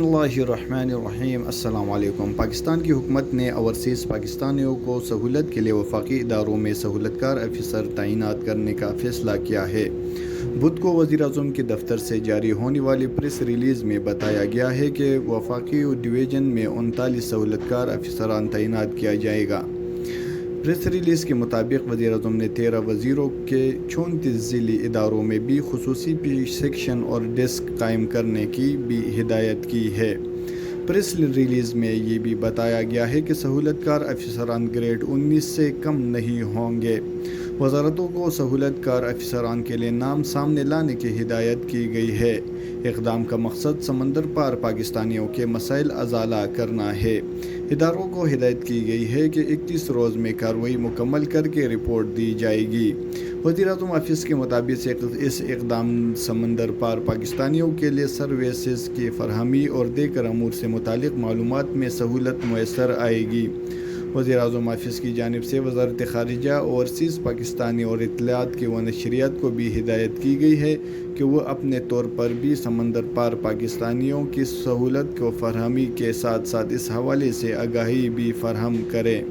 اللہ الرحمن الرحیم۔ السلام علیکم۔ پاکستان کی حکومت نے اوورسیز پاکستانیوں کو سہولت کے لیے وفاقی اداروں میں سہولت کار افسر تعینات کرنے کا فیصلہ کیا ہے۔ بدھ کو وزیر اعظم کے دفتر سے جاری ہونے والی پریس ریلیز میں بتایا گیا ہے کہ وفاقی ڈویژن میں 39 سہولت کار افسران تعینات کیا جائے گا۔ پریس ریلیز کے مطابق وزیر اعظم نے 13 وزیروں کے 34 ذیلی اداروں میں بھی خصوصی سیکشن اور ڈیسک قائم کرنے کی بھی ہدایت کی ہے۔ پریس ریلیز میں یہ بھی بتایا گیا ہے کہ سہولت کار افسران گریڈ 19 سے کم نہیں ہوں گے۔ وزارتوں کو سہولت کار افسران کے لیے نام سامنے لانے کی ہدایت کی گئی ہے۔ اقدام کا مقصد سمندر پار پاکستانیوں کے مسائل ازالہ کرنا ہے۔ اداروں کو ہدایت کی گئی ہے کہ 31 روز میں کارروائی مکمل کر کے رپورٹ دی جائے گی۔ وزیر اعظم آفس کے مطابق اس اقدام سمندر پار پاکستانیوں کے لیے سروسز کی فراہمی اور دیگر امور سے متعلق معلومات میں سہولت میسر آئے گی۔ وزیر اعظم آفس کی جانب سے وزارت خارجہ اوورسیز پاکستانی اور اطلاعات کی و نشریات کو بھی ہدایت کی گئی ہے کہ وہ اپنے طور پر بھی سمندر پار پاکستانیوں کی سہولت کو فراہمی کے ساتھ ساتھ اس حوالے سے آگاہی بھی فراہم کریں۔